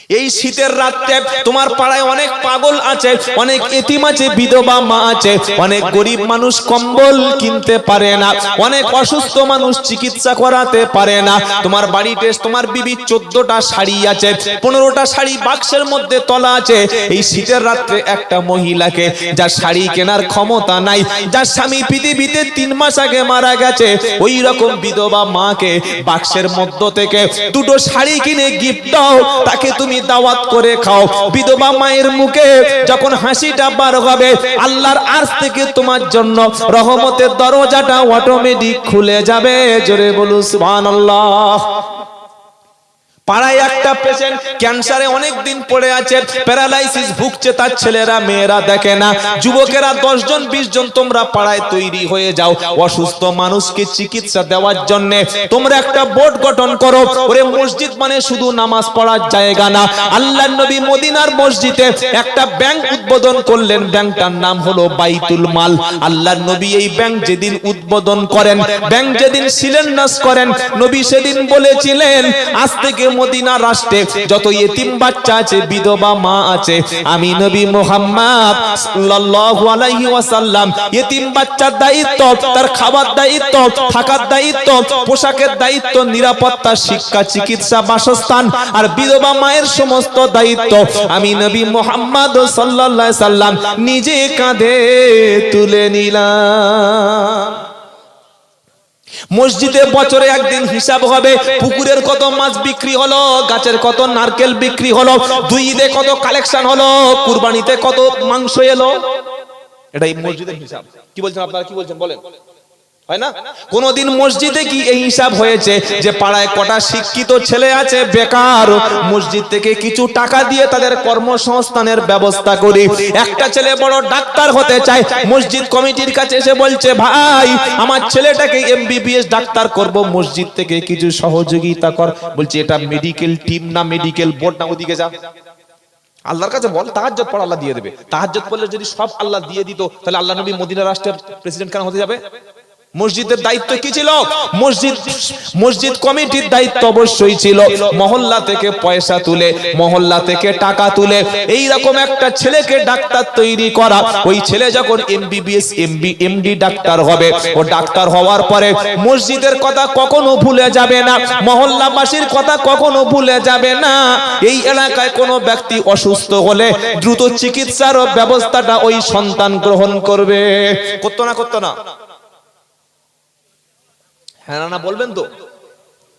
এই শীতের রাতে তোমার পাড়ায় অনেক পাগল আছে, অনেক এতিম আছে, বিধবা মা আছে, অনেক গরিব মানুষ কম্বল কিনতে পারে না, অনেক অসুস্থ মানুষ চিকিৎসা করাতে পারে না। তোমার বাড়িতে তোমার বিবি 14টা শাড়ি আছে, 15টা শাড়ি বাক্সের মধ্যে তোলা আছে। এই শীতের রাতে একটা মহিলাকে, যার শাড়ি কেনার ক্ষমতা নাই, যার স্বামী পৃথিবীতে 3 মাস আগে মারা গেছে, ওই রকম বিধবা মাকে বাক্সের মধ্য থেকে 2টো শাড়ি কিনে গিফট দাও, তাকে তুমি দাওয়াত করে খাও। বিধবা মায়ের মুখে যখন হাসিটা বার হবে, আল্লাহর আরশ থেকে তোমার জন্য রহমতের দরজাটা অটোমেটিক খুলে যাবে। জোরে বলু সুবহানাল্লাহ। পাড়ায় একটা পেশেন্ট ক্যান্সারে অনেক দিন পড়ে আছে, প্যারালাইসিস ভুগছে, তার ছেলেরা মেয়েরা দেখে না। যুবকেরা 10 জন 20 জন তোমরা পাড়ায় তৈরি হয়ে যাও অসুস্থ মানুষকে চিকিৎসা দেওয়ার জন্য। তোমরা একটা বোর্ড গঠন করো। ওরে মসজিদ মানে শুধু নামাজ পড়ার জায়গা না। আল্লাহর নবী মদিনার মসজিদে একটা ব্যাংক উদ্বোধন করলেন, ব্যাংকটার নাম হলো বাইতুল মাল। আল্লাহর নবী এই ব্যাংক যেদিন উদ্বোধন করেন, ব্যাংক যেদিন শিলান্যাস করেন, নবী সেদিন বলেছিলেন, আজ থেকে মদিনা রাষ্ট্রে যত ইতিম বাচ্চা আছে, বিধবা মা আছে, আমি নবী মুহাম্মদ সাল্লাল্লাহু আলাইহি ওয়াসাল্লাম ইতিম বাচ্চার দায়িত্ব, তার খাবার দায়িত্ব, থাকার দায়িত্ব, পোশাকের দায়িত্ব, নিরাপত্তা, শিক্ষা, চিকিৎসা, বাসস্থান আর বিধবা মায়ের সমস্ত দায়িত্ব আমি নবী মুহাম্মদ সাল্লাল্লাহু আলাইহি সাল্লাম নিজে কাঁধে তুলে নিলাম। মসজিদে বছরে একদিন হিসাব হবে, পুকুরের কত মাছ বিক্রি হলো, গাছের কত নারকেল বিক্রি হলো, দুই ঈদে কত কালেকশন হলো, কুরবানিতে কত মাংস এলো। এটাই মসজিদের হিসাব। কি বলছেন আপনারা, কি বলছেন বলেন? হয় না? কোনদিন মসজিদে কি এই হিসাব হয়েছে যে পাড়ায় কটা শিক্ষিত ছেলে আছে বেকার, মসজিদ থেকে কিছু টাকা দিয়ে তাদের কর্মসংস্থানের ব্যবস্থা করি। একটা ছেলে বড় ডাক্তার হতে চায়, মসজিদ কমিটির কাছে এসে বলছে, ভাই আমার ছেলেটাকে এমবিবিএস ডাক্তার করব, মসজিদ থেকে কিছু সহযোগিতা কর। বলছে এটা মেডিকেল টিম না মেডিকেল বোর্ড না, ওদিকে যা। আল্লাহর কাছে বল, তাহাজ্জুদ পড়, আল্লাহ দিয়ে দেবে। তাহাজ্জুদ পড়লে যদি সব আল্লাহ দিয়ে দিত, তাহলে আল্লাহ নবী মদিনা রাষ্ট্রের প্রেসিডেন্ট কেন হতে যাবে? মসজিদের দায়িত্ব কি ছিল? মসজিদ কমিটির দায়িত্ব অবশ্যই ছিল মহল্লা থেকে পয়সা তুলে, মহল্লা থেকে টাকা তুলে এই রকম একটা ছেলেকে ডাক্তার তৈরি করা। ওই ছেলে যখন এমবিবিএস এমডি ডাক্তার হবে, ও ডাক্তার হওয়ার পরে মসজিদের কথা কখনো ভুলে যাবে না, মহল্লাবাসীর কথা কখনো ভুলে যাবে না। এই এলাকায় কোনো ব্যক্তি অসুস্থ হলে দ্রুত চিকিৎসার ব্যবস্থাটা ওই সন্তান গ্রহণ করবে। করতো না? করতো না? হ্যাঁ না বলবেন তো?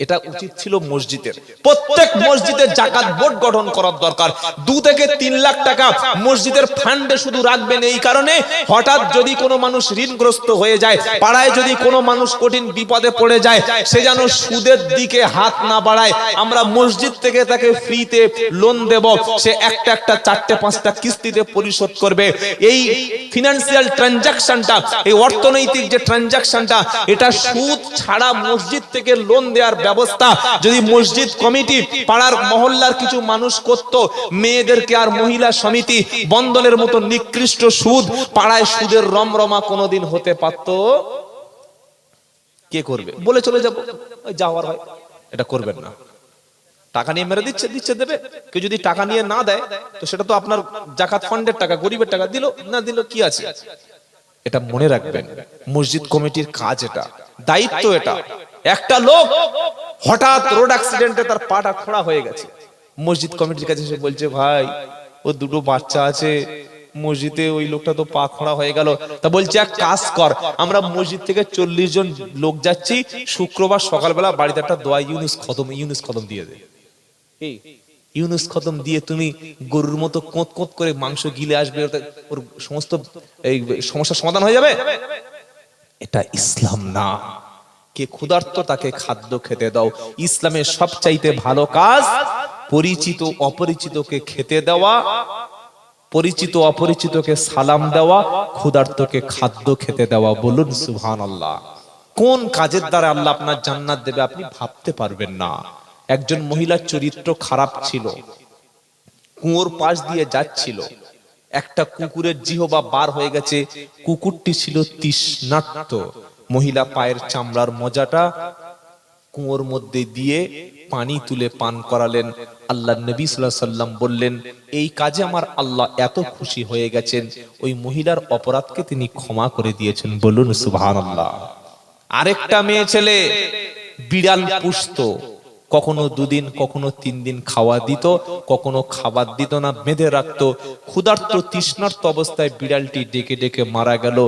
এটা উচিত ছিল মসজিদের। প্রত্যেক মসজিদের যাকাত বোর্ড গঠন করার দরকার। 2 থেকে 3 লাখ টাকা মসজিদের ফান্ডে শুধু রাখবেন এই কারণে, হঠাৎ যদি কোনো মানুষ ঋণগ্রস্ত হয়ে যায়, পাড়ায় যদি কোনো মানুষ কঠিন বিপদে পড়ে যায়, সে যেন সুদের দিকে হাত না বাড়ায়। আমরা মসজিদ থেকে তাকে ফ্রিতে লোন দেব, সে একটা 4টে 5টা কিস্তিতে পরিশোধ করবে। এই ফিনান্সিয়াল ট্রানজাকশনটা, এই অর্থনৈতিক যে ট্রানজাকশনটা, এটা সুদ ছাড়া মসজিদ থেকে লোন দেওয়ার ব্যবস্থা যদি মসজিদ কমিটি পাড়ার মহল্লার কিছু মানুষ করত, মেয়েদেরকে আর মহিলা সমিতি বন্ধনের মতো নিকৃষ্ট সুদ, পাড়ায় সুদের রমরমা কোনোদিন হতে পারত? কে করবে? বলে চলে যাব, ওই যাওয়ার হয়। এটা করবেন না। টাকা নিয়ে মেরে দিচ্ছে দেবে। কেউ যদি টাকা নিয়ে না দেয়, তো সেটা তো আপনার যাকাত ফান্ডের টাকা, গরিবের টাকা, দিল না দিল কি আছে? এটা মনে রাখবেন, মসজিদ কমিটির কাজ, এটা দায়িত্ব। এটা একটা লোক হঠাৎ রোড অ্যাক্সিডেন্টে তার পাটা খোঁড়া হয়ে গেছে, মসজিদ কমিটির কাছে এসে বলছে, ভাই ও 2টো বাচ্চা আছে, মসজিদে ওই লোকটা তো পা খোঁড়া হয়ে গেল। তা বলছে এক কাজ কর, আমরা মসজিদ থেকে 40 জন লোক যাচ্ছি, শুক্রবার সকালবেলা বাড়িতে একটা দোয়া ইউনুস খতম দিয়ে দে। ইউনুস খতম দিয়ে তুমি গরুর মতো কোঁত কোঁত করে মাংস গিলে আসবে, ওর সমস্ত এই সমস্যার সমাধান হয়ে যাবে। এটা ইসলাম না। কে ক্ষুধার্ত তাকে খাদ্য খেতে দাও। ইসলামের সবচাইতে ভালো কাজ পরিচিত অপরিচিতকে খেতে দেওয়া, পরিচিত অপরিচিতকে সালাম দেওয়া, ক্ষুধার্তকে খাদ্য খেতে দেওয়া। বলুন সুবহানাল্লাহ। কোন কাজের দ্বারা আল্লাহ আপনার জান্নাত দেবে আপনি ভাবতে পারবেন না। একজন মহিলার চরিত্র খারাপ ছিল, কুয়োর পাশ দিয়ে যাচ্ছিল, একটা কুকুরের জিহবা বার হয়ে গেছে, কুকুরটি ছিল তৃষ্ণার্ত। মহিলা পায়ের চামড়ার মজাটা কুয়োর মধ্যে দিয়ে পানি তুলে পান করালেন। আল্লাহ নবী সাল্লাল্লাহু আলাইহি সাল্লাম বললেন, এই কাজে আমার আল্লাহ এত খুশি হয়ে গেছেন, ওই মহিলার অপরাধকে তিনি ক্ষমা করে দিয়েছেন। বলুন সুবহানাল্লাহ। আরেকটা মেয়ে ছেলে বিড়াল পুষতো, কখনো 2 দিন কখনো 3 দিন খাওয়া দিত, কখনো খাবার দিত না, বেঁধে রাখতো। ক্ষুধার্ত তৃষ্ণার্ত অবস্থায় বিড়ালটি ডেকে ডেকে মারা গেল।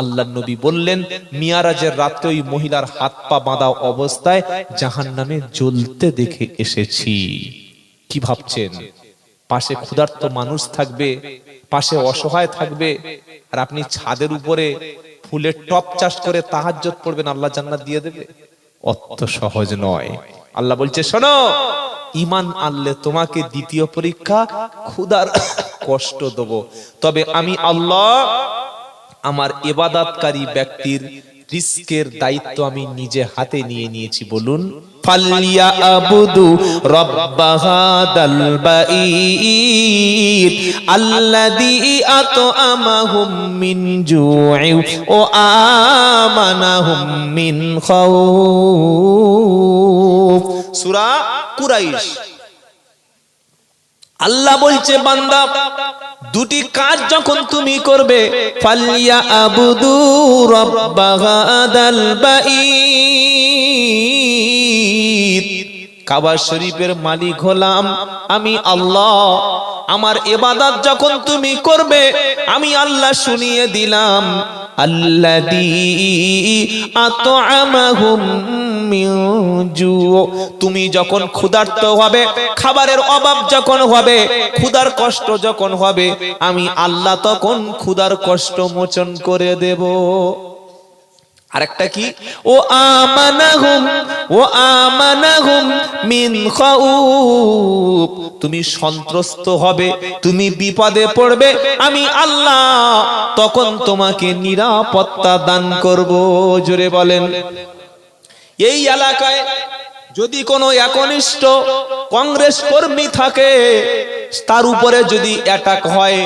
আল্লাহর নবী বললেন, মিয়ারাজের রাতে ওই মহিলার হাত পা বাঁধা অবস্থায় জাহান্নামে জ্বলতে দেখে এসেছি। কি ভাবছেন? পাশে ক্ষুধার্ত মানুষ থাকবে, পাশে অসহায় থাকবে, আর আপনি ছাদের উপরে ফুলের টপ চাষ করে তাহাজ্জুদ পড়বেন, আল্লাহ জান্নাত দিয়ে দেবে? অত সহজ নয়। আল্লাহ বলছে, শোনো, ঈমান আনলে তোমাকে দ্বিতীয় পরীক্ষা ক্ষুধার কষ্ট দেব, তবে আমি আল্লাহ আমার ইবাদতকারী ব্যক্তির রিজকের দায়িত্ব আমি নিজে হাতে নিয়ে নিয়েছি। বলুন, ফালিয়া আবুদু রাব্ব হাদাল বাইত আল্লাযী আতআমাহুম মিন জু'in ওয়া আমানাহুম মিন খাউফ। সূরা কুরাইশ। আল্লাহ বলছে, বান্দা, 2টি কাজ যখন তুমি করবে, ফালিয়া আবুদু রাব্ব হাদাল বাইত, কাবা শরীফের মালিক হলাম আমি আল্লাহ। আমার ইবাদত যখন তুমি করবে, আমি আল্লাহ শুনিয়ে দিলাম, আল্লাযী আতআমাহুম মিন জু', তুমি যখন ক্ষুধার্ত হবে, খাবারের অভাব যখন হবে, ক্ষুধার কষ্ট যখন হবে, আমি আল্লাহ তখন ক্ষুধার কষ্ট মোচন করে দেব। আরেকটা কি, ও আমানাহুম মিন খাউফ, তুমি সন্ত্রস্ত হবে, তুমি বিপদে পড়বে, আমি আল্লাহ তখন তোমাকে নিরাপত্তা দান করব। জোরে বলেন। এই এলাকায় যদি কোনো একনিষ্ঠ কংগ্রেস কর্মী থাকে, তার উপরে যদি অ্যাটাক হয়,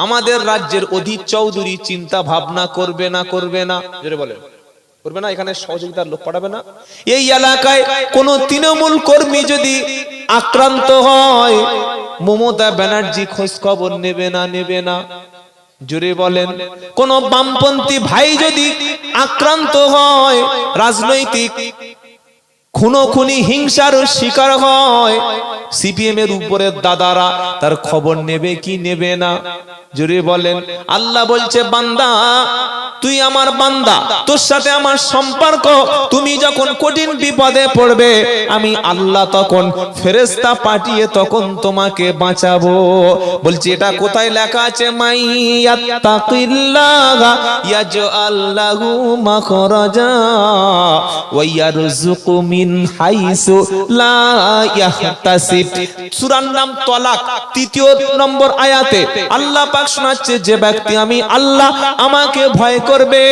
আমাদের রাজ্যের অধীর চৌধুরী চিন্তা ভাবনা করবে না? করবে না? জোরে বলেন। করবে না? এখানে সহযোগিতার লোক পাঠাবে না? এই এলাকায় কোন তৃণমূল কর্মী যদি আক্রান্ত হয়, মমতা ব্যানার্জি খোঁজ খবর নেবে না? নেবে না? জোরে বলেন। কোন বামপন্থী ভাই যদি আক্রান্ত হয়, রাজনৈতিক খুনোখুনি হিংসার শিকার হয়, সিপিএম এর উপরে দাদারা তার খবর নেবে কি নেবে না? জোরে বলেন। আল্লাহ বলছে, বান্দা, তুই আমার বান্দা, তোর সাথে আমার সম্পর্ক, তুমি যখন কঠিন বিপদে পড়বে, আমি আল্লাহ তখন ফেরেশতা পাঠিয়ে তখন তোমাকে বাঁচাবো। বলছি, এটা কোথায় লেখা আছে? মাইয়াত্তাকিল্লাহা ইয়াজআল লাহু মাখরাজা ওয়া ইয়ারযুকু মিন হাইসু লা ইয়াহতাসিব। সূরার নাম তলাক, 3 নম্বর আয়াতে আল্লাহ পাক শোনাচ্ছে, যে ব্যক্তি আমি আল্লাহ আমাকে ভয় করবে,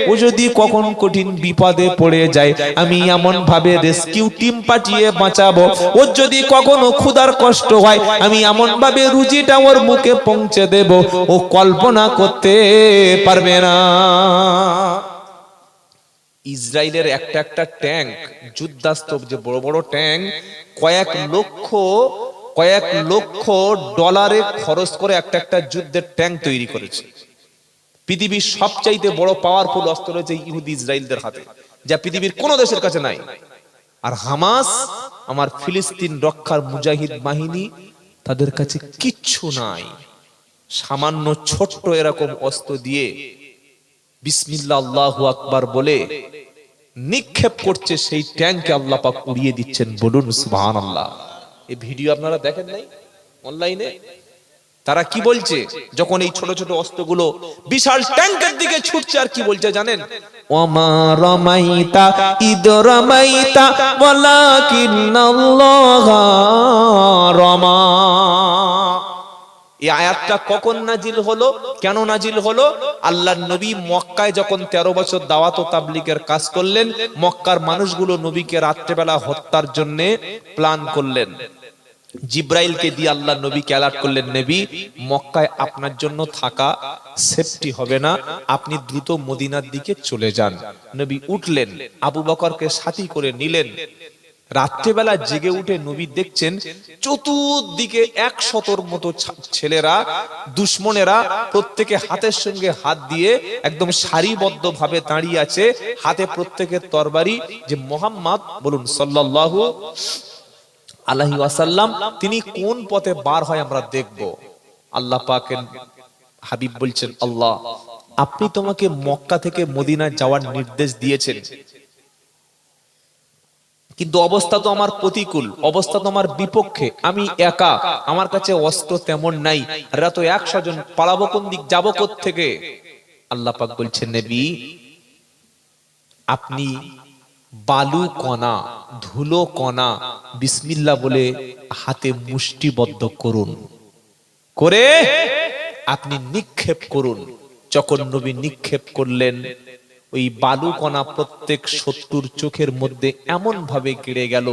ও যদি কখন কঠিন বিপদে পড়ে যায়, আমি এমন ভাবে রেস্কিউ টিম পাঠিয়ে বাঁচাবো। ওর যদি কখনো ক্ষুধার কষ্ট হয়, আমি এমন ভাবে রুজিটা ওর মুখে পৌঁছে দেব, ও কল্পনা করতে পারবে না। ইসরায়েলের একটা একটা ট্যাঙ্ক, যুদ্ধাস্ত্র, যে বড় বড় ট্যাঙ্ক, কয়েক লক্ষ ডলারে খরচ করে একটা একটা যুদ্ধের ট্যাঙ্ক তৈরি করেছে। পৃথিবীর সবচাইতে বড় পাওয়ারফুল অস্ত্র রয়েছে ইহুদি ইসরায়েলদের হাতে, যা পৃথিবীর কোন দেশের কাছে নাই। আর হামাস, আমার ফিলিস্তিন রক্ষার মুজাহিদ বাহিনী, তাদের কাছে কিচ্ছু নাই। সামান্য ছোট্ট এরকম অস্ত্র দিয়ে বিসমিল্লাহ আল্লাহু আকবার বলে নিক্ষেপ করছে, সেই ট্যাঙ্কে আল্লাহ পাক উড়িয়ে দিচ্ছেন। বলুন সুবহানাল্লাহ। এই ভিডিও আপনারা দেখেন নাই অনলাইনে? তারা কি বলছে যখন এই ছোট ছোট অস্ত্রগুলো বিশাল ট্যাঙ্কের দিকে ছুটছে? আর কি বলছে জানেন? ওমা রামাইতা ইদ রামাইতা ওয়ালাকিন্নাল্লাহা রামা। এই আয়াতটা কখন নাজিল হলো, কেন নাজিল হলো? আল্লাহর নবী মক্কায় যখন 13 বছর দাওয়াত ও তাবলীগের কাজ করলেন, মক্কার মানুষগুলো নবীকে রাত্রেবেলা হত্যার জন্য প্ল্যান করলেন। জিব্রাইলকে দিয়ে আল্লাহ নবীকে অ্যালার্ট করলেন, নবী মক্কায় আপনার জন্য থাকা সেফটি হবে না, আপনি দ্রুত মদিনার দিকে চলে যান। নবী উঠলেন, আবু বকরকে সাথী করে নিলেন। রাত্রেবেলা জেগে উঠে নবী দেখছেন চতুর্দিকে 100 মতো ছেলেরা, দুশমনেরা প্রত্যেকে হাতের সঙ্গে হাত দিয়ে একদম সারিবদ্ধ ভাবে দাঁড়িয়ে আছে, হাতে প্রত্যেকের তরবারি। যে মুহাম্মদ বলুন সাল্লাল্লাহু আলাইহি ওয়াসাল্লাম তিনি কোন পথে বার হয় আমরা দেখব। আল্লাহ পাকের হাবিব বলছেন, আল্লাহ আপনি তোমাকে মক্কা থেকে মদিনায় যাওয়ার নির্দেশ দিয়েছেন, কিন্তু অবস্থা তো আমার প্রতিকূল, অবস্থা তো আমার বিপক্ষে, আমি একা, আমার কাছে অস্ত্র তেমন নাই, এরা তো 100 জন, পালাবো কোন দিক, যাবো কোত্থেকে? আল্লাহ পাক বলছেন, নবী আপনি বালু কণা, ধুলো কণা বিসমিল্লাহ বলে হাতে মুষ্টিবদ্ধ করুন, করে আপনি নিক্ষেপ করুন। যখন নবী নিক্ষেপ করলেন, ওই বালু কণা প্রত্যেক শত্রুর চোখের মধ্যে এমন ভাবে গেড়ে গেল,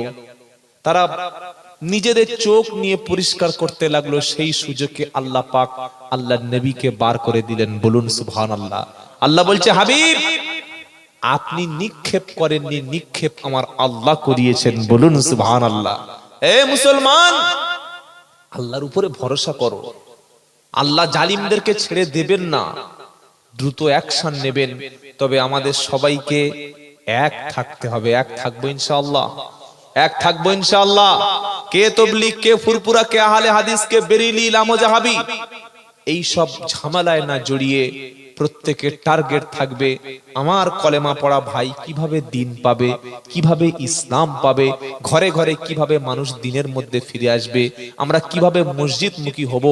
তারা নিজেদের চোখ নিয়ে পরিষ্কার করতে লাগলো। সেই সুযোগে আল্লাহ পাক আল্লাহর নবীকে বার করে দিলেন। বলুন সুবহানাল্লাহ। আল্লাহ বলছে, হাবিব আপনি নিক্ষেপ করেননি, নিক্ষেপ আমার আল্লাহ করিয়েছেন। বলুন সুবহানাল্লাহ। এ মুসলমান, আল্লাহর উপরে ভরসা করো, আল্লাহ জালিমদেরকে ছেড়ে দেবেন না, দ্রুত অ্যাকশন নেবেন। তবে আমাদের সবাইকে এক থাকতে হবে। এক থাকবো ইনশাআল্লাহ, এক থাকবো ইনশাআল্লাহ। কে তাবলীগ, কে ফুরফুরা, কে আহলে হাদিস, কে বেরেলি, লামোজাহাবি, এই সব ঝামেলায় না জড়িয়ে প্রত্যেকের টার্গেট থাকবে আমার কলেমা পড়া ভাই কিভাবে দিন পাবে, কিভাবে ইসলাম পাবে, ঘরে ঘরে কিভাবে মানুষ দিনের মধ্যে ফিরে আসবে, আমরা কিভাবে মসজিদমুখী হব,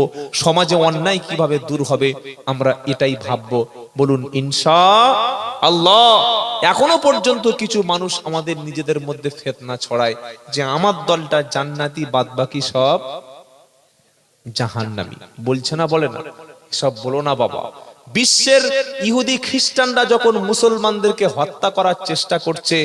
সমাজে অন্যায় কিভাবে দূর হবে, আমরা এটাই ভাববো। বলুন ইনশাআল্লাহ। এখনো পর্যন্ত কিছু মানুষ আমাদের নিজেদের মধ্যে ফিতনা ছড়ায় যে আমার দলটা জান্নাতি, বাদবাকি সব জাহান্নামী। বলছে না, বলে না? সব বলো না বাবা। বিশ্বের ইহুদি খ্রিস্টানরা যখন মুসলমানদেরকে হত্যা করার চেষ্টা করছে,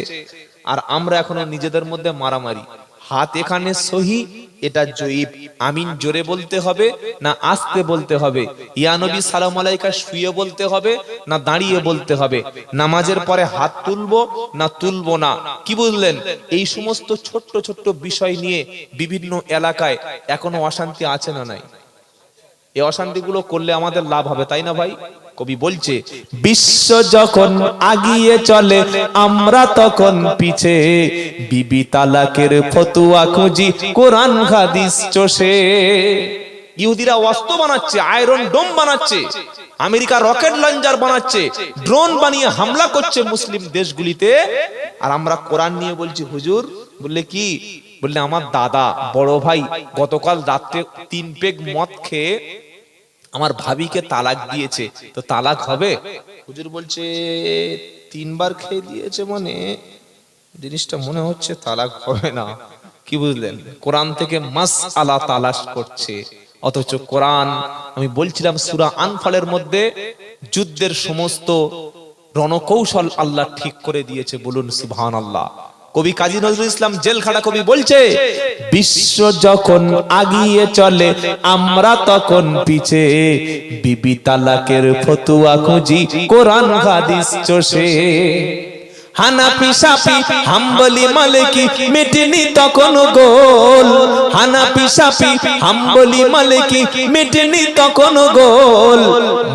আর আমরা এখনো নিজেদের মধ্যে মারামারি, হাত এখানে সহি, এটা জয়ীব, আমিন জোরে বলতে হবে না আস্তে বলতে হবে, ইয়া নবী সালাম আলাইকা শুয়ে বলতে হবে না দাঁড়িয়ে বলতে হবে, নামাজের পরে হাত তুলবো না তুলবো না, কি বুঝলেন? এই সমস্ত ছোট্ট ছোট্ট বিষয় নিয়ে বিভিন্ন এলাকায় এখনো অশান্তি আছে না নাই? এই অশান্তিগুলো করলে আমাদের লাভ হবে, তাই না ভাই? কবি বলছে, বিশ্ব যখন আগিয়ে চলে আমরা তখন পিছে, বিবি তালাকের ফতোয়া খুঁজি কোরআন হাদিস চষে। ইহুদিরা অস্ত্র বানাচ্ছে, আয়রন ডোম বানাচ্ছে, আমেরিকা রকেট লঞ্চার বানাচ্ছে, ড্রোন বানিয়ে হামলা করছে মুসলিম দেশগুলিতে, আর আমরা কোরআন নিয়ে বলছি হুজুর। বললে কি? বললে আমার দাদা বড় ভাই গতকাল রাত্রে 3 পেগ মদ খেয়ে আমার ভাবিকে তালাক দিয়েছে, তো তালাক হবে? হুজুর বলছে 3 বার খেয়ে দিয়েছে, মানে জিনিসটা মনে হচ্ছে তালাক হবে না। কি বুঝলেন? কোরআন থেকে মাসআলা তালাশ করছে, অথচ কোরআন, আমি বলছিলাম সূরা আনফালের মধ্যে যুদ্ধের সমস্ত রণকৌশল আল্লাহ ঠিক করে দিয়েছে। বলুন সুবহানাল্লাহ। কবি কাজী নজরুল ইসলাম জেলখানা কবি বলছে, বিশ্ব যখন আগিয়ে চলে আমরা তখন পিছে, বিবি তালাকের ফতোয়া খুঁজি কোরআন হাদিস চষে। হানাফি শাফি হাম্বলি মালিকি মেটেনি তখন গোল, হানাফি শাফি হাম্বলি মালিকি মেটেনি তখন গোল,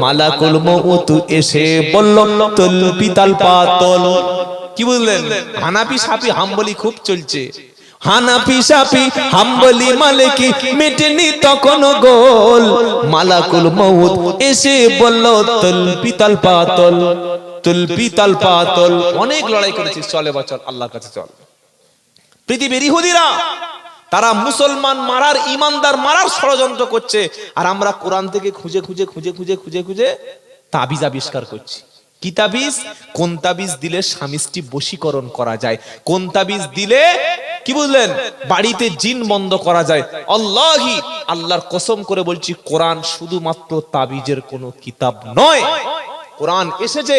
মালাকুল মউত এসে বলল তুল পিতাল পাতল। কি বুঝলেন? হানাফি শাফি হাম্বলি খুব চলছে, হানাফি শাফি হাম্বলি মালিকি মেটেনি তখন গোল, মালাকুল মউত এসে বলল তুল পিতাল পাতল, তুল পিতাল পাতল। অনেক লড়াই করেছিস, চলে বচল আল্লাহর কাছে চল। পৃথিবীর ইহুদিরা তারা মুসলমান মারার, ইমানদার মারার ষড়যন্ত্র করছে, আর আমরা কোরআন থেকে খুঁজে খুঁজে খুঁজে খুঁজে খুঁজে খুঁজে তাবিজ আবিষ্কার করছি। কি তাবিজ? কোন তাবিজ দিলে স্বামী স্ত্রী বশীকরণ করা যায়, কোন তাবিজ দিলে, কি বুঝলেন, বাড়িতে জিন বন্ধ করা যায়। আল্লাহি, আল্লাহর কসম করে বলছি, কোরআন শুধুমাত্র তাবিজের কোনো কিতাব নয়। কোরআন এসেছে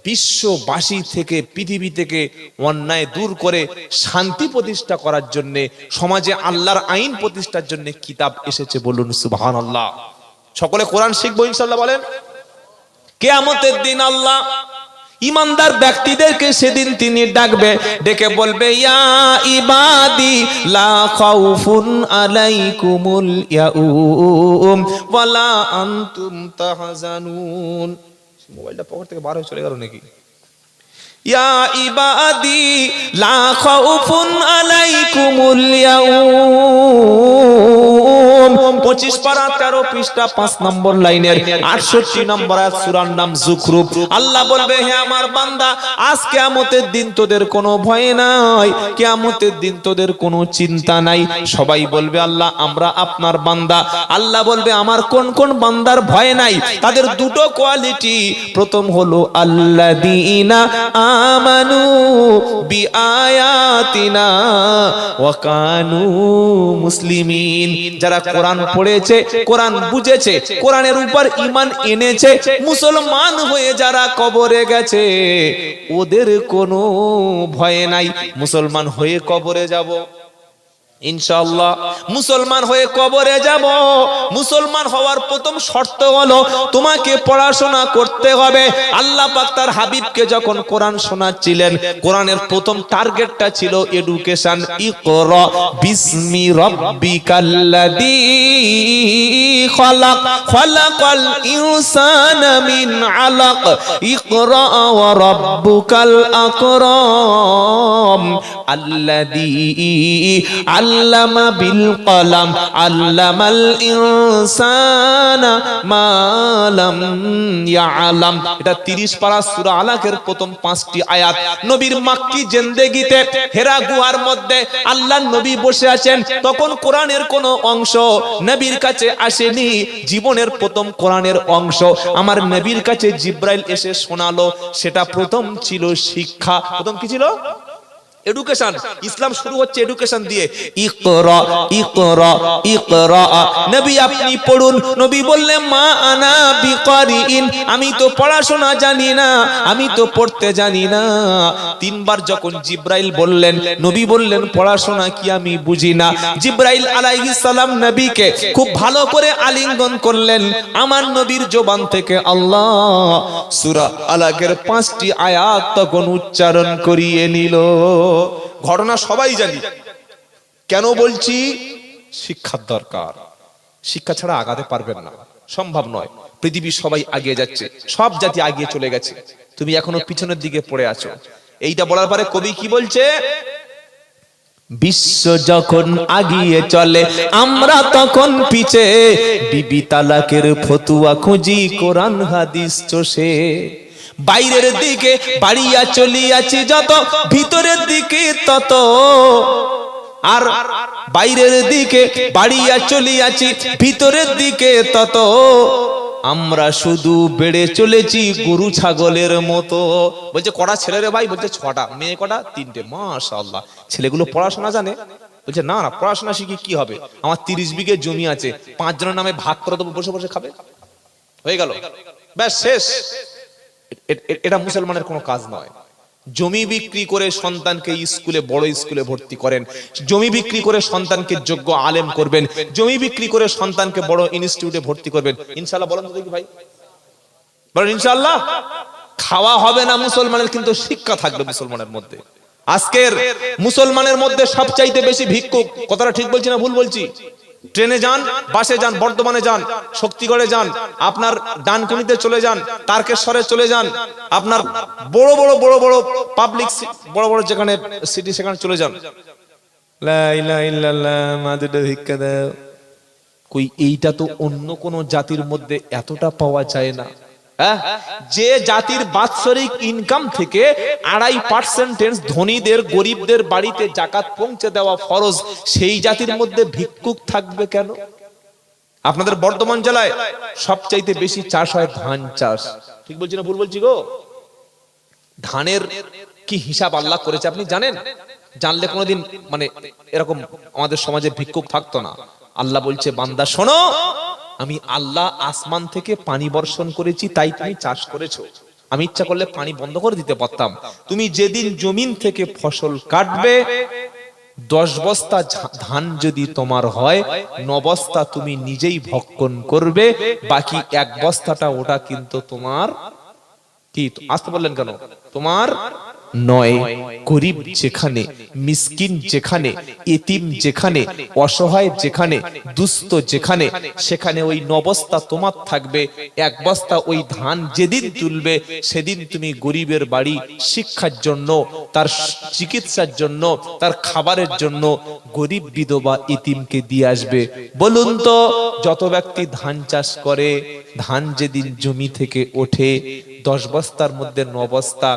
বিশ্ববাসী থেকে, পৃথিবী থেকে অন্যায় দূর করে শান্তি প্রতিষ্ঠা করার জন্য, সমাজে আল্লাহর আইন প্রতিষ্ঠার জন্য কিতাব এসেছে। বলুন সুবহানাল্লাহ। সকলে কোরআন শিখবো ইনশাআল্লাহ। বলেন কিয়ামতের দিন আল্লাহ ইমানদার ব্যক্তিদেরকে সেদিন তিনি ডাকবে, ডেকে বলবে ইয়া ইবাদি লা খাউফুন আলাইকুমুল ইয়াউম ওয়ালা আনতুম তাহজানুন। মোবাইলটা পকেট থেকে বার হয়ে চলে গেল নাকি? ইয়া ইবাদি লা খাউফুন আলাইকুমুল ইয়াউম, 25 পারা 13 পৃষ্ঠা 5 নম্বর লাইনের 68 নম্বর আয়াত, সূরার নাম যুখরুফ। আল্লাহ বলবে হে আমার বান্দা, আজ কিয়ামতের দিন তোদের কোনো ভয় নাই, কিয়ামতের দিন তোদের কোনো চিন্তা নাই। সবাই বলবে আল্লাহ আমরা আপনার বান্দা। আল্লাহ বলবে আমার কোন কোন বান্দার ভয় নাই? তাদের দুটো কোয়ালিটি। প্রথম হলো আল্লাযীনা আমানু বিআয়াতিনা ওয়া কানু মুসলিমিন, যারা কোরআন পড়েছে, কোরআন বুঝেছে, কোরআনের উপর ঈমান এনেছে, মুসলমান হয়ে যারা কবরে গেছে, ওদের কোনো ভয় নাই। মুসলমান হয়ে কবরে যাব ইনশাআল্লাহ, মুসলমান হয়ে কবরে যাব। মুসলমান হওয়ার প্রথম শর্ত হলো তোমাকে পড়াশোনা করতে হবে। আল্লাহ পাক তার হাবিবকে যখন কোরআন শোনাচ্ছিলেন, কোরআনের প্রথম টার্গেটটা ছিল এডুকেশন। ইকরা বিসমি রাব্বিকাল্লাযী খালাক, খালাকাল ইনসানা মিন আলাক, ইকরা ওয়া রাব্বুকাল আকরাম আল্লাযী আল্লামা বিল কলম আল্লামাল ইনসানা মা লাম ইয়ালাম। এটা 30 পারা সূরা আলাকের প্রথম 5টি আয়াত। নবীর মাক্কি জিন্দেগিতে হেরা গুহার মধ্যে আল্লাহর নবী বসে আছেন, তখন কোরআনের কোন অংশ নবীর কাছে আসেনি। জীবনের প্রথম কোরআনের অংশ আমার নবীর কাছে জিব্রাইল এসে শোনালো। সেটা প্রথম ছিল শিক্ষা। প্রথম কি ছিল? এডুকেশন। ইসলাম শুরু হচ্ছে এডুকেশন দিয়ে। ইকরা ইকরা ইকরা, নবী আপনি পড়ুন। নবী বললেন মা আনা বিকারিন, আমি তো পড়াশোনা জানি না, আমি তো পড়তে জানি না। 3 বার যখন জিব্রাইল বললেন, নবী বললেন পড়াশোনা কি আমি বুঝি না। জিব্রাইল আলাইহিস সালাম নবীকে খুব ভালো করে আলিঙ্গন করলেন। আমার নবীর জবান থেকে আল্লাহ সূরা আলাকের 5টি আয়াত তখন উচ্চারণ করিয়ে নিল। ঘটনা সবাই জানি। কেন বলছি? শিক্ষার দরকার। শিক্ষা ছাড়া আগাতে পারবেন না, সম্ভব নয়। পৃথিবীর সবাই এগিয়ে যাচ্ছে, সব জাতি এগিয়ে চলে গেছে, তুমি এখনো পিছনের দিকে পড়ে আছো। এইটা বলার পরে কবি কি বলছে? বিশ্ব যখন আগিয়ে চলে আমরা তখন পিছে, বিবি তালাকের ফতুয়া খুঁজি কোরআন হাদিস চষে। বাইরের দিকে বাড়িয়া চলিয়াছি যত, ভিতরের দিকে তত। আর বাইরের দিকে বাড়িয়া চলিয়াছি, ভিতরের দিকে তত। আমরা শুধু বেড়ে চলেছি গরু ছাগলের মতো। বলছে কটা ছেলে রে ভাই? বলছে 6টা। মেয়ে কটা? 3টে। মাশাআল্লাহ। ছেলেগুলো পড়াশোনা জানে? বলছে না না, পড়াশোনা শিখে কি হবে? আমার 30 বিঘে জমি আছে, 5 জনের নামে ভাগ করে দেবো, বসে বসে খাবে, হয়ে গেল, ব্যাস শেষ। এটা মুসলমানের কোনো কাজ নয়। জমি বিক্রি করে সন্তানকে স্কুলে, বড় স্কুলে ভর্তি করেন, জমি বিক্রি করে সন্তানকে যোগ্য আলেম করবেন, জমি বিক্রি করে সন্তানকে বড় ইনস্টিটিউটে ভর্তি করবেন। ইনশাআল্লাহ বলেন তো দেখি ভাই, বলেন ইনশাআল্লাহ। খাওয়া হবে না মুসলমানের, কিন্তু শিক্ষা থাকবে মুসলমানের মধ্যে। আজকের মুসলমানের মধ্যে সবচাইতে বেশি ভিক্ষুক। কথাটা ঠিক বলছি না ভুল বলছি? ট্রেনে যান, বাসে যান, বর্ধমানে যান, শক্তিগড়ে যান, আপনার ডানকুনিতে চলে যান, তারকেশ্বরে চলে যান, আপনার বড় বড় বড় বড় পাবলিক বড় বড় যেখানে সিটি সেখানে চলে যান। লা ইলাহা ইল্লাল্লাহ, মাদুদে ভিক্ষা দাও। কই এইটা তো অন্য কোন জাতির মধ্যে এতটা পাওয়া যায় না। যে জাতির বাৎসরিক ইনকাম থেকে 2.5% ধনীদের, গরিবদের বাড়িতে যাকাত পৌঁছে দেওয়া ফরজ, সেই জাতির মধ্যে ভিক্ষুক থাকবে কেন? আপনাদের বর্ধমান জেলায় সবচাইতে বেশি চাষ হয় ধান চাষ। ঠিক বলছি না ভুল বলছি গো? ধানের কি হিসাব আল্লাহ করেছে আপনি জানেন? জানলে কোনোদিন মানে এরকম আমাদের সমাজে ভিক্ষুক থাকতো না। আল্লাহ বলছে বান্দা শোনো, আমি আল্লাহ আসমান থেকে পানি বর্ষণ করেছি, তাই তুমি চাষ করেছো। আমি ইচ্ছা করলে পানি বন্ধ করে দিতে পারতাম। তুমি যেদিন জমিন থেকে ফসল কাটবে, 10 বস্তা ধান যদি তোমার হয়, 9 বস্তা তুমি নিজেই ভক্ষণ করবে, বাকি 1 বস্তাটা ওটা কিন্তু তোমার কি? আসতে বললেন কেন? তোমার নয়। গরিব যেখানে, মিসকিন যেখানে, এতিম যেখানে, অসহায় যেখানে, দুস্থ যেখানে, সেখানে ওই 9 বস্তা তোমার থাকবে। 1 বস্তা ওই ধান যেদিন তুলবে, সেদিন তুমি গরিবের বাড়ি শিক্ষার জন্য, তার চিকিৎসার জন্য, তার খাবারের জন্য গরিব বিধবা এতিমকে দিয়ে আসবে। বলুন তো, যত ব্যক্তি ধান চাষ করে, ধান যেদিন জমি থেকে ওঠে, 10 বস্তার মধ্যে 9 বস্তা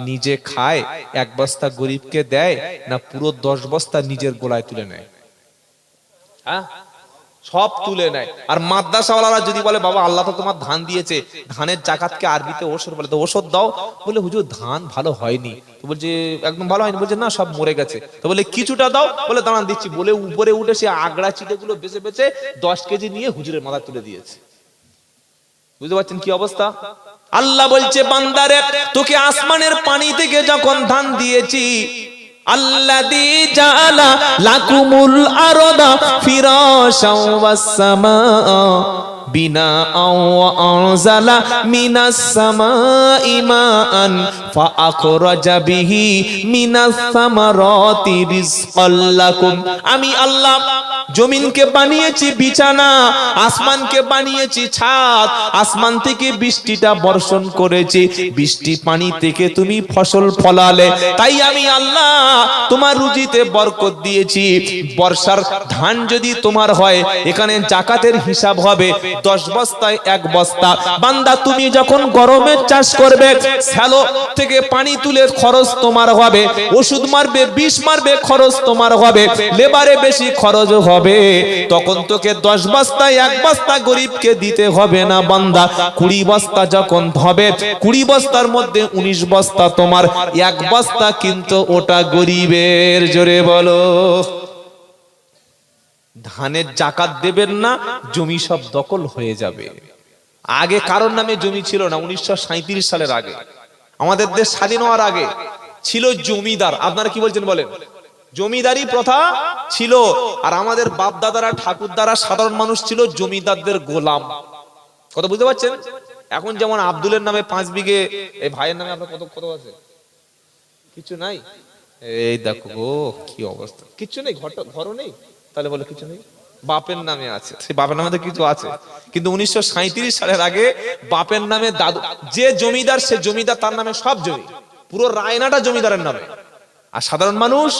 নিজে খায়, 1 বস্তা গরিবকে দেয়, না পুরো 10 বস্তা নিজের গোলায় তুলে নেয়? হ্যাঁ, সব তুলে নেয়। আর মাদ্রাসাওয়ালারা যদি বলে, বাবা আল্লাহ তো তোমার ধান দিয়েছে, ধানের জাকাতকে আরবিতে ওষুধ বলে, তো ওষুধ দাও। বলে হুজুর ধান ভালো হয়নি। তো বলছে একদম ভালো হয়নি? বলছে না, সব মরে গেছে। তো বলে কিছুটা দাও। বলে দাঁড়ান দিচ্ছি। বলে উপরে উঠে সে আগড়া চিটেগুলো বেছে বেছে 10 কেজি নিয়ে হুজুরের মাথায় তুলে দিয়েছে। বুঝতে পারছেন কি অবস্থা? আল্লাহ বলছে, বান্দারে, তোকে আসমানের পানি থেকে যখন ধান দিয়েছি, আল্লাযী জাআলা লাকুমুল আরদা ফিরাশাও ওয়াস সামাআ বিনাআ ওয়া আনজালা মিনাস সামাই মাআন ফাআখরাজা বিহি মিনাস সামারাতি রিজকাল লাকুম। আমি আল্লাহ জমিনকে বানিয়েছি বিছানা, আসমানকে বানিয়েছি ছাদ, আসমান থেকে বৃষ্টিটা বর্ষণ করেছি, বৃষ্টি পানি থেকে তুমি ফসল ফলালে, তাই আমি আল্লাহ তোমার রুজিতে বরকত দিয়েছি। বর্ষার ধান যদি তোমার হয়, এখানে জাকাতের হিসাব হবে 10 বস্তায় 1 বস্তা। বান্দা, তুমি যখন গরমের চাষ করবে, শ্যালো থেকে পানি তুলে খরচ তোমার হবে, ওষুধ মারবে, বিষ মারবে, খরচ তোমার হবে, লেবারে বেশি খরচ হবে, তখন তোকে 10 বস্তায় 1 বস্তা গরিবকে দিতে হবে না বান্দা। 20 বস্তা যখন হবে, 20 বস্তার মধ্যে 19 বস্তা তোমার, 1 বস্তা কিন্তু ওটা গরিবের। জোরে বলো। ধানের জাকাত দেবেন না, জমি সব দখল হয়ে যাবে। আগে কারোর নামে জমি ছিল না। 1937 সালের আগে, আমাদের দেশ স্বাধীন হওয়ার আগে ছিল জমিদার। আপনারা কি বলছেন বলেন? জমিদারি প্রথা ছিল। আর আমাদের বাপ দাদারা, ঠাকুরদারা, সাধারণ মানুষ ছিল জমিদারদের গোলাম। কথা বুঝতে পারছেন? এখন যেমন আব্দুলের নামে 5 বিঘে, এই ভাইয়ের নামে আপনার কত কত আছে? কিছু নাই। এই দেখো গো কি অবস্থা, কিছু নেই, ঘরও নেই। তাহলে বলে কিছু নেই, বাপের নামে আছে। সেই বাপের নামে তো কিছু আছে। কিন্তু 1937 সালের আগে বাপের নামে দাদু, যে জমিদার সে জমিদার, তার নামে সব জমি, পুরো রায়নাটা জমিদারের নামে, আর সাধারণ মানুষ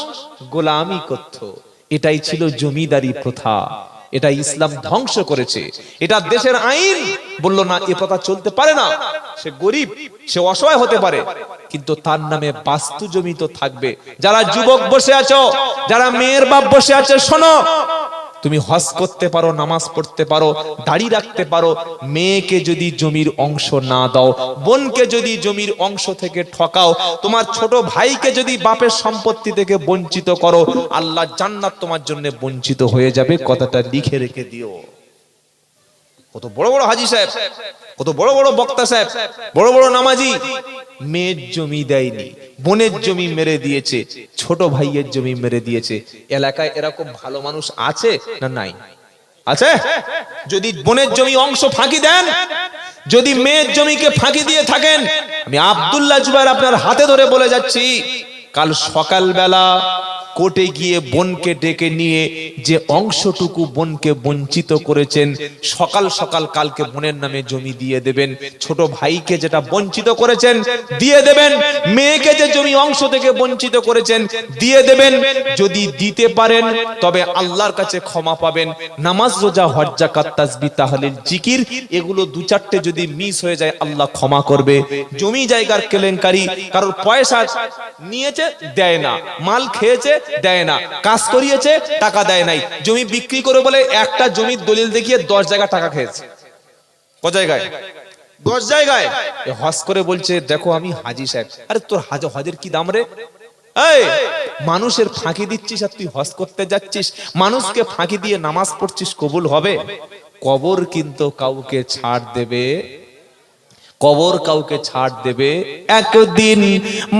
গোলামি করত। এটাই ছিল জমিদারি প্রথা। এটা ইসলাম ধ্বংস করেছে। এটা দেশের আইন বলল না, এ প্রথা চলতে পারে না। সে গরিব, সে অসহায় হতে পারে, কিন্তু তার নামে বাস্তু জমি তো থাকবে। যারা যুবক বসে আছো, যারা মেয়ের বাপ বসে আছে, শোনো, তুমি হজ করতে পারো, নামাজ পড়তে পারো, দাড়ি রাখতে পারো, মেয়েকে যদি জমির অংশ না দাও, বোনকে যদি জমির অংশ থেকে ঠকাও, তোমার ছোট ভাইকে যদি বাপের সম্পত্তি থেকে বঞ্চিত করো, আল্লাহ জান্নাত তোমার জন্য বঞ্চিত হয়ে যাবে। কথাটা লিখে রেখে দিও। কত বড় বড় হাজী সাহেব, কত বড় বড় বক্তা সাহেব, বড় বড় নামাজি, মেয়ের জমি দেয়নি, বোনের জমি মেরে দিয়েছে, ছোট ভাইয়ের জমি মেরে দিয়েছে। এলাকায় এরকম ভালো মানুষ আছে না নাই? আছে? যদি বোনের জমি অংশ ফাঁকি দেন, যদি মেয়ের জমিকে ফাঁকি দিয়ে থাকেন, আমি আব্দুল্লাহ জুবাইর আপনার হাতে ধরে বলে যাচ্ছি, কাল সকালবেলা কোর্টে গিয়ে বোনকে ডেকে নিয়ে যে অংশটুকু বোনকে বঞ্চিত করেছেন, সকাল সকাল কালকে বোনের নামে জমি দিয়ে দেবেন। ছোট ভাইকে যেটা বঞ্চিত করেছেন দিয়ে দেবেন, মেয়েকে যে জমি অংশ থেকে বঞ্চিত করেছেন দিয়ে দেবেন। যদি দিতে পারেন তবে আল্লাহর কাছে ক্ষমা পাবেন। নামাজ, রোজা, হজ, যাকাত, তাসবিহ, তাহলিল, জিকির, এগুলো 2-4টে যদি মিস হয়ে যায় আল্লাহ ক্ষমা করবে। জমি জায়গার কেলেঙ্কারি, কারোর পয়সা নিয়েছে দেয় না, মাল খেয়েছে দেয় না, কাজ করিয়েছে টাকা দেয় নাই, জমি বিক্রি করে বলে একটা জমির দলিল দেখিয়ে 10 জায়গা টাকা খেয়েছে। কত জায়গায়? 10 জায়গায়। হজ করে বলছে দেখো আমি হাজী সাহেব। আরে তোর হজের কি দাম রে? এই মানুষের ফাঁকি দিচ্ছিস আর তুই হজ করতে যাচ্ছিস, মানুষকে ফাঁকি দিয়ে নামাজ পড়ছিস, কবুল হবে? কবর কিন্তু কাউকে ছাড় দেবে। কবর কাউকে ছাড় দেবে, একদিন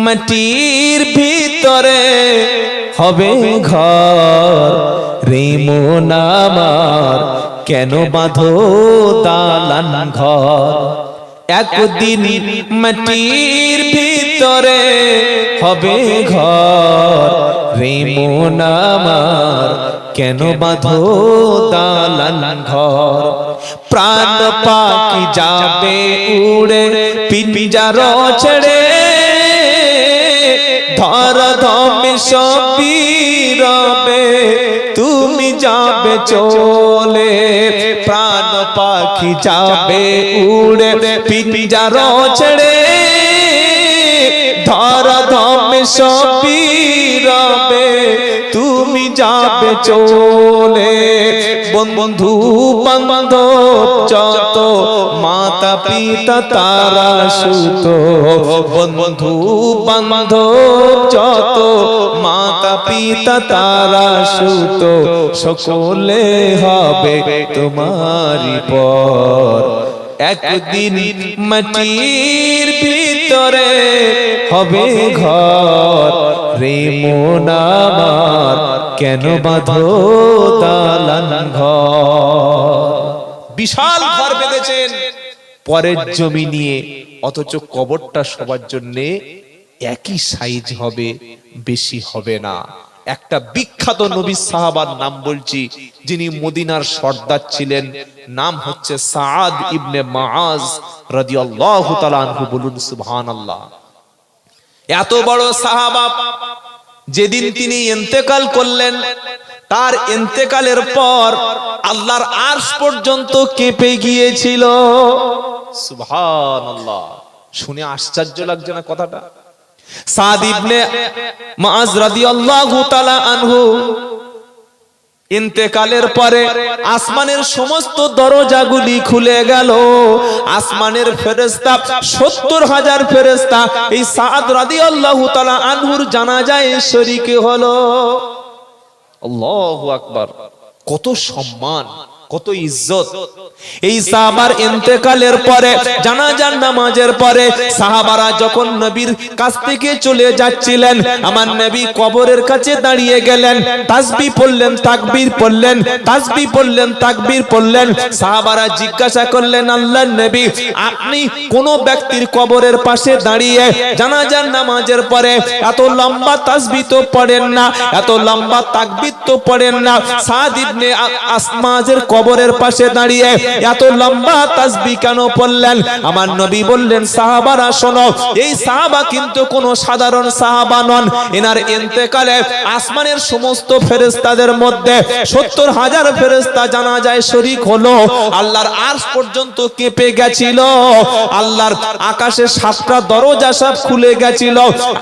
মাটির ভিতরে হবে ঘর। রে মন আমার কেন বাঁধো দালান ঘর, একদিন মাটির ভিতরে হবে ঘর। রে মন আমার কেন বাঁধো দালান ঘর। প্রাণ পাখি যাবে উড়ে পিঞ্জার ছেড়ে, ধর ধমে সবই রবে তুমি যাবে চলে। প্রাণ পাখি যাবে উড়ে পিঞ্জার ছেড়ে, ধর ধমে সবই রবে তুমি যাবে চলে। বন্ধু বান্ধব যত মাতা পিতা তারা সুত, বন্ধু বান্ধব যত মাতা পিতা তারা সুত, সকলে হবে তোমারই পর। একদিন মাটির ভিতরে হবে ঘর। রে মন আমার কেন বাঁধো দালান ঘর। বিশাল ঘর বেঁধেছেন পরের জমি নিয়ে, অথচ কবরটা সবার জন্য একই সাইজ হবে, বেশি হবে না। একটা বিখ্যাত নবী সাহাবার নাম বলছি, যিনি মদিনার সর্দার ছিলেন, নাম হচ্ছে সাআদ ইবনে মুআজ রাদিয়াল্লাহু তাআলা আনহু। বলুন সুবহানাল্লাহ। এত বড় সাহাবা, যেদিন তিনি ইন্তেকাল করলেন, তার ইন্তেকালের পর আল্লাহর আরশ পর্যন্ত কেঁপে গিয়েছিল। সুবহানাল্লাহ। শুনে আশ্চর্য লাগছে না কথাটা? সাদ ইবনে মুআজ রাদিয়াল্লাহু তাআলা আনহু ইন্তেকালের পরে আসমানের সমস্ত দরজাগুলি খুলে গেল। আসমানের ফেরেশতা ৭০,০০০ ফেরেশতা এই সাদ রাদিয়াল্লাহু তাআলা আনহুর জানাজায় শরীক হলো। আল্লাহু আকবার। কত সম্মান, কত ইজ্জত। এই সাহাবার ইন্তেকালের পরে, জানাজার নামাজের পরে সাহাবারা যখন নবীর কাছ থেকে চলে যাচ্ছিলেন, আমার নবী কবরের কাছে দাঁড়িয়ে গেলেন, তাসবিহ পড়লেন, তাকবীর পড়লেন, তাসবিহ পড়লেন, তাকবীর পড়লেন। সাহাবারা জিজ্ঞাসা করলেন, আল্লাহর নবী, আপনি কোন ব্যক্তির কবরের পাশে দাঁড়িয়ে জানাজার নামাজের পরে এত লম্বা তাসবিহ তো পড়েন না, এত লম্বা তাকবীর তো পড়েন না, সাদ ইবনে মুআজের কবরের পাশে দাঁড়িয়ে এত লম্বা তাসবিহ কেন পড়লেন? আমার নবী বললেন, সাহাবারা শোনো, এই সাহাবা কিন্তু কোনো সাধারণ সাহাবা নন। এনার ইন্তেকালে আসমানের সমস্ত ফেরেশতাদের মধ্যে ৭০,০০০ ফেরেশতা জানাজায় শরীক হলো। আল্লাহর আরশ পর্যন্ত কেঁপে গেছিল। আল্লাহর আকাশে ৭টা দরজা সব খুলে গেছিল।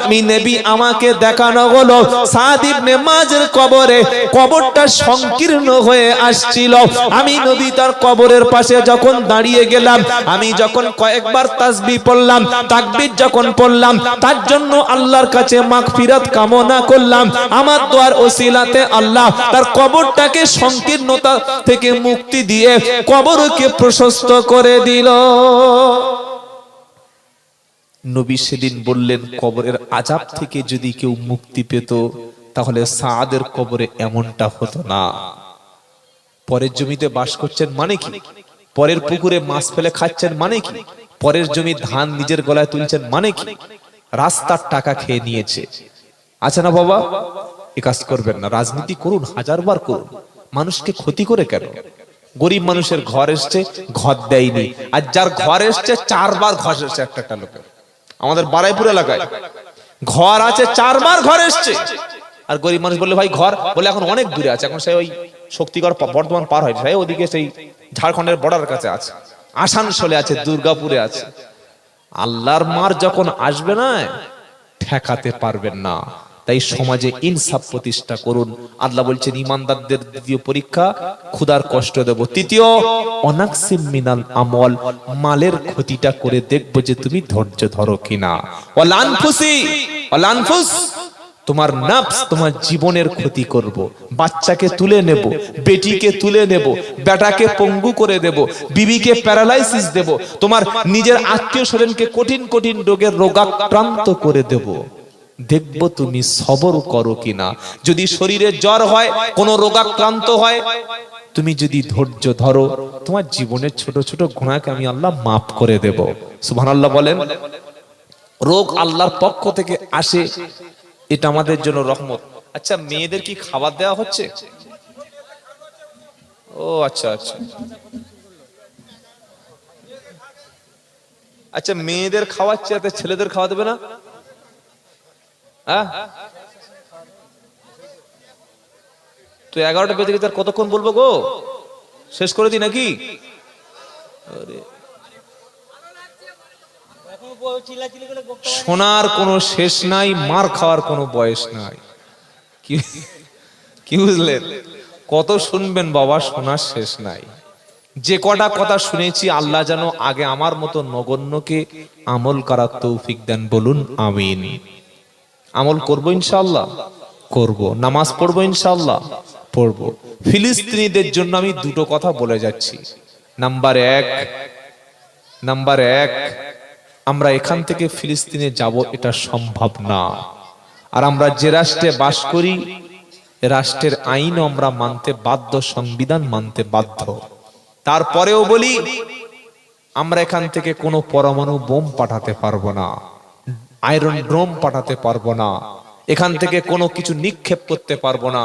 আমি নবী, আমাকে দেখানো হলো সাদ ইবনে মুআজের কবরে, কবরটা সংকীর্ণ হয়ে আসছিল। আমি নবী তার কবরের পাশে যখন দাঁড়িয়ে গেলাম, আমি যখন কয়েকবার তাসবিহ পড়লাম, তাকবীর যখন পড়লাম, তার জন্য আল্লাহর কাছে মাগফিরাত কামনা করলাম। আমার দোয়ার ওসিলাতে আল্লাহ তার কবরটাকে সংকীর্ণতা থেকে মুক্তি দিয়ে কবরকে প্রশস্ত করে দিল। নবী সেদিন বললেন, কবরের আযাব থেকে যদি কেউ মুক্তি পেত, তাহলে সাদের কবরে এমনটা হতো না। পরের জমিতে বাস করছেন মানে কি? পরের পুকুরে মাছ ফেলে খাচ্ছেন মানে কি? পরের জমি ধান নিজের গলায় তুলছেন মানে কি? রাস্তার টাকা খেয়ে নিয়েছে। আচ্ছা না বাবা, এ কাজ করবেন না। রাজনীতি করুন, হাজারবার করুন, মানুষকে ক্ষতি করে কেন? গরিব মানুষের ঘর এসছে, ঘর দেয়নি, আর যার ঘর এসছে 4 বার ঘর এসছে। একটা লোকের আমাদের বারাইপুর এলাকায় ঘর আছে, 4 বার ঘর এসছে। আর গরিব মানুষ বললে, ভাই ঘর, বলে এখন অনেক দূরে আছে, এখন সেই ওই শক্তিগড় বর্ধমান পার হয়, সেই ওদিকে সেই ঝাড়খণ্ডের বর্ডারের কাছে আছে, আসানসোলে আছে, দুর্গাপুরে আছে। আল্লাহর মার যখন আসবে না, ঠেকাতে পারবেন না। তাই সমাজে ইনসাফ প্রতিষ্ঠা করুন। আল্লাহ বলছেন, ইমানদারদের দ্বিতীয় পরীক্ষা, ক্ষুধার কষ্ট দেব। তৃতীয়, অনাকসিম মিনাল আমল, মালের ক্ষতিটা করে দেখবো যে তুমি ধৈর্য ধরো কিনা। ওয়াল আনফুসি, ওয়াল আনফুস, তোমার নফস তোমার জীবনের ক্ষতি করব, বাচ্চাকে তুলে নেব, বেটিকে তুলে নেব, বেটাকে পঙ্গু করে দেব, বিবিকে প্যারালাইসিস দেব, তোমার নিজের আত্মীয় স্বজনকে কঠিন কঠিন রোগের রোগাক্রান্ত করে দেব। দেখব তুমি সবর করো কিনা। যদি শরীরে জ্বর হয়, কোন রোগাক্রান্ত হয়, তুমি যদি ধৈর্য ধরো, তোমার জীবনের ছোট ছোট গুনাহকে আমি আল্লাহ মাফ করে দেব। সুবহানাল্লাহ বলেন। রোগ আল্লাহর পক্ষ থেকে আসে, এটা আমাদের জন্য রহমত। আচ্ছা, মেয়েদের কি খাবার দেওয়া হচ্ছে? ও আচ্ছা আচ্ছা আচ্ছা, মেয়েদের খাওয়াচ্ছে, এতে ছেলেদের খাওয়া দেবে না? হ্যাঁ, তো 11টা বেজে গেছে, আর কতক্ষণ বলবো গো? শেষ করে দিই নাকি? শোনার কোনো শেষ নাই, মার খাওয়ার কোনো বয়স নাই। কি বুঝলেন? কত শুনবেন বাবা, শোনার শেষ নাই। যে কটা কথা শুনেছি, আল্লাহ যেন আগে আমার মতো নগণ্যকে আমল করার তৌফিক দেন, বলুন আমিন। আমল করবো ইনশাআল্লাহ, করব। নামাজ পড়বো ইনশাআল্লাহ, পড়বো। ফিলিস্তিনিদের জন্য আমি দুটো কথা বলে যাচ্ছি। নাম্বার এক, আমরা এখান থেকে ফিলিস্তিনে যাব এটা সম্ভব না। আর আমরা যে রাষ্ট্রে বাস করি, রাষ্ট্রের আইনও আমরা মানতে বাধ্য, সংবিধান মানতে বাধ্য। তারপরেও বলি, আমরা এখান থেকে কোনো পরমাণু বোম পাঠাতে পারবো না, আয়রন ড্রোম পাঠাতে পারবো না, এখান থেকে কোনো কিছু নিক্ষেপ করতে পারবো না।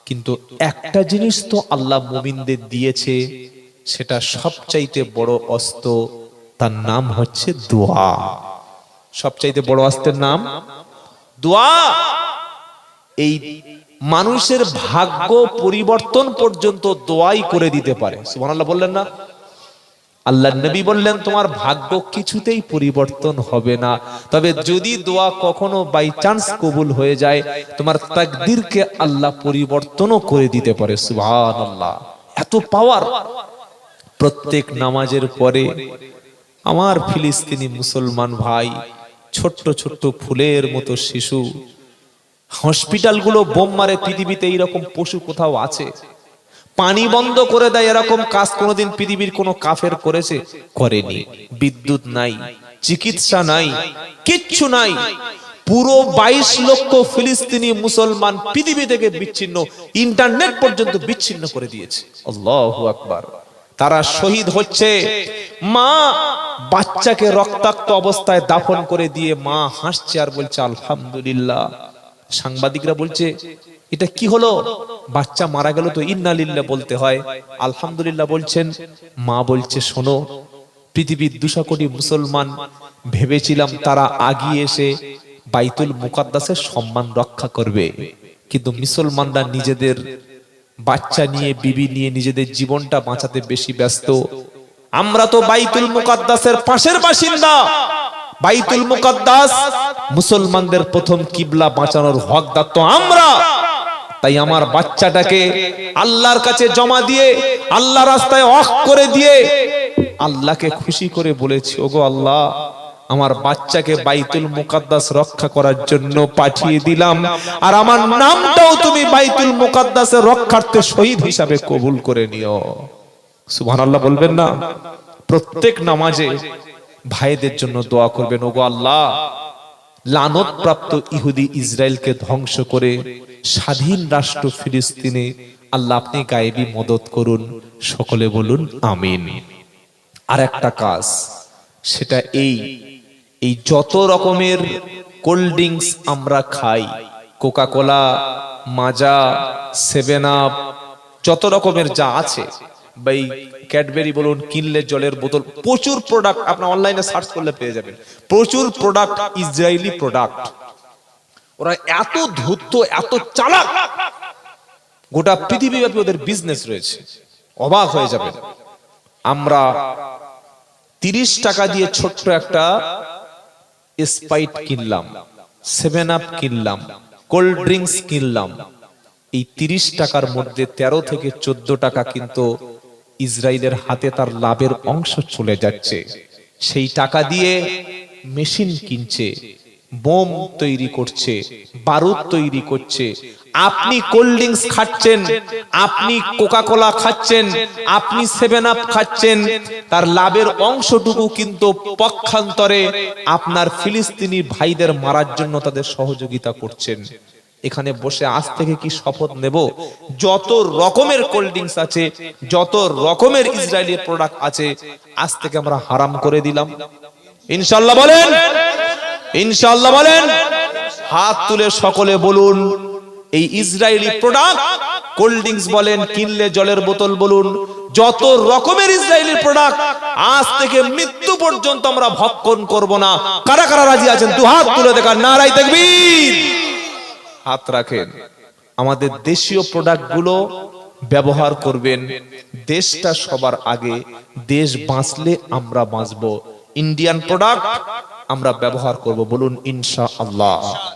কিন্তু একটা জিনিস তো আল্লাহ মুমিনদের দিয়েছে, সেটা সবচাইতে বড় অস্ত্র, তার নাম হচ্ছে দোয়া। সবচাইতে বড় অস্ত্রের নাম দোয়া। এই মানুষের ভাগ্য পরিবর্তন পর্যন্ত দোয়াই করে দিতে পারে। সুবহানাল্লাহ বললেন না? আল্লাহর নবী বললেন, তোমার ভাগ্য কিছুতেই পরিবর্তন হবে না, তবে যদি দোয়া কখনো বাই চান্স কবুল হয়ে যায়, তোমার তাকদীরকে আল্লাহ পরিবর্তনও করে দিতে পারে। সুবহানাল্লাহ, এত পাওয়ার। প্রত্যেক নামাজের পরে আমার ফিলিস্তিনি মুসলমান ভাই, ছোট্ট ছোট্ট ফুলের মতো শিশু, হসপিটালগুলো বোম মারে। পৃথিবীতে এইরকম পশু কোথাও আছে? পানি বন্ধ করে দেয়, এরকম কাজ কোনোদিন পৃথিবীর কোনো কাফের করেছে? করেনি। বিদ্যুৎ নাই, চিকিৎসা নাই, কিচ্ছু নাই। পুরো 22 লক্ষ ফিলিস্তিনি মুসলমান পৃথিবী থেকে বিচ্ছিন্ন, ইন্টারনেট পর্যন্ত বিচ্ছিন্ন করে দিয়েছে। আল্লাহু আকবার। তারা শহীদ হচ্ছে। মা বাচ্চাকে রক্তাক্ত অবস্থায় দাফন করে দিয়ে মা হাসছে আর বলছে আলহামদুলিল্লাহ। সাংবাদিকরা বলছে, এটা কি হলো? বাচ্চা মারা গেল তো ইন্না লিল্লাহ বলতে হয়, আলহামদুলিল্লাহ বলছেন। মা বলছে, শোনো, পৃথিবীর 200 কোটি মুসলমান ভেবেছিলাম তারা আগিয়ে এসে বাইতুল মুকাদ্দাসের সম্মান রক্ষা করবে, কিন্তু মুসলমানরা নিজেদের বাচ্চা নিয়ে, বিবি নিয়ে নিজেদের জীবনটা বাঁচাতে বেশি ব্যস্ত। আমরা তো বাইতুল মুকাদ্দাসের পাশের বাসিন্দা। বাইতুল মুকাদ্দাস মুসলমানদের প্রথম কিবলা, বাঁচানোর হকদার তো আমরা। তাই আমার বাচ্চাটাকে আল্লাহর কাছে জমা দিয়ে, আল্লাহ রাস্তায় ওয়াকফ করে দিয়ে, আল্লাহকে খুশি করে বলেছি, ওগো আল্লাহ, আমার বাচ্চাকে বাইতুল মুকাদ্দাস রক্ষা করার জন্য পাঠিয়ে দিলাম, আর আমার নামটাও তুমি বাইতুল মুকাদ্দাসের রক্ষার্থে শহীদ হিসাবে কবুল করে নিও। সুবহানাল্লাহ বলবেন না? প্রত্যেক নামাজে ভাইদের জন্য দোয়া করবেন, ওগো আল্লাহ, লানত প্রাপ্ত ইহুদি ইসরায়েলকে ধ্বংস করে স্বাধীন রাষ্ট্র ফিলিস্তিনে আল্লাহ আপনি গায়েবী মদত করুন। সকলে বলুন আমিন। আর একটা কাজ, সেটা এই যত রকমের কোল্ড ড্রিঙ্কস আমরা খাই, কোকা কোলা, মাজা, 7 আপ, যত রকমের যা আছে, ভাই ক্যাডবেরি বলুন, কিনলে জলের বোতল, প্রচুর প্রোডাক্ট আপনি অনলাইনে সার্চ করলে পেয়ে যাবেন। প্রচুর প্রোডাক্ট ইসরায়েলি প্রোডাক্ট। ওরা এত ধূর্ত, এত চালাক, গোটা পৃথিবীব্যাপী ওদের বিজনেস রয়েছে, অবাক হয়ে যাবেন। আমরা 30 টাকা দিয়ে ছোট্ট একটা স্প্রাইট কিনলাম, 7 আপ কিনলাম, কোল্ড ড্রিঙ্কস কিনলাম। এই 30 টাকার মধ্যে 13 থেকে 14 টাকা কিন্তু ইসরায়েলের হাতে তার লাভের অংশ চলে যাচ্ছে। সেই টাকা দিয়ে মেশিন কিনছে, বোম তৈরি করছে, বারুদ তৈরি করছে। আপনি কোল্ড ড্রিঙ্কস খাচ্ছেন, আপনি কোকা-কোলা খাচ্ছেন, আপনি 7 আপ খাচ্ছেন, তার লাভের অংশটুকু কিন্তু পক্ষান্তরে আপনার ফিলিস্তিনি ভাইদের মারার জন্য তাদের সহযোগিতা করছেন। এখানে বসে আজ থেকে কি শপথ নেব, যত রকমের কোল্ড ড্রিঙ্কস আছে, যত রকমের ইসরায়েলি প্রোডাক্ট আছে, আজ থেকে আমরা হারাম করে দিলাম। ইনশাআল্লাহ বলেন, ইনশাআল্লাহ বলেন। হাত তুলে সকলে বলুন, এই ইসরায়েলি প্রোডাক্ট, কোল্ড ড্রিঙ্কস বলেন, কিনলে জলের বোতল বলুন, যত রকমের ইসরায়েলি প্রোডাক্ট আজ থেকে মৃত্যু পর্যন্ত আমরা ভক্ষণ করব না। কারা কারা রাজি আছেন দু হাত তুলে দেখান, নারায়ে তাকবীর। হাত রাখেন। আমাদের দেশীয় প্রোডাক্ট গুলো ব্যবহার করবেন। দেশটা সবার আগে, দেশ বাঁচলে আমরা বাঁচবো। ইন্ডিয়ান প্রোডাক্ট আমরা ব্যবহার করব, বলুন ইনশাআল্লাহ।